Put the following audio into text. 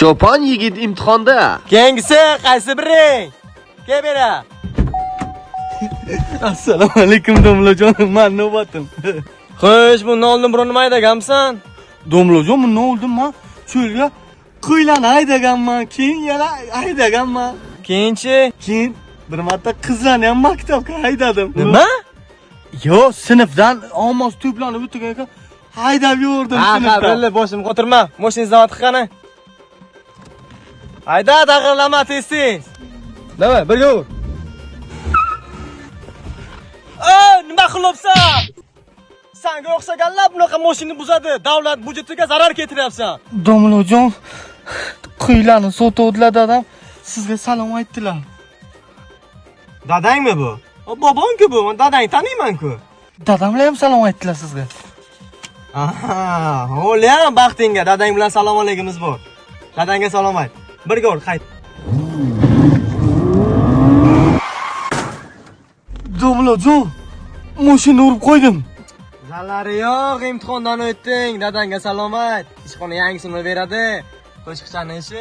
Cho'pon yigit imtihonda. Keyingisi qaysi biring? Kel bera. Assalomu alaykum domlajonim, men navbatim. Xo'sh, bundan oldin biron nima aydaganmisan? Domlajon, men oldin men cho'lga qo'ylarni haydaganman, keyin yana haydaganman. Keyinchi? Keyin bir marta qizlarni ham maktabga haydadim. Nima? Yo, sinfdan omoz to'planib o'tgan haydab yurdim sinfdan. Bilib boshim qotirma. Mashinangizni zavod qani? Hayda, dag'irlama tez-tez. Davay, birga ur. Nima qilyapsan? Senga o'xshaganlar bunaqa mashinani buzadi. Davlat budjetiga zarar keltiryapsan. Domlajon, qo'ylarni sotuvdilar dadam. Sizga salom aytdilar. Dadangmi bu? Bobong-ku bu. Men dadangni taniyman-ku. Dadamlar ham salom aytdilar sizga. Aha, o'liyam baxtingga dadang bilan salom alaykumimiz bor. Dadangga salom ayt. Birga ur, qayt. Domlajon, mashina urib qo'ydim. Zalari yo'q, imtihondan o'tding. Dadangga salom ayt. Ishxona yangisini beradi. Qo'shiqchani ishi.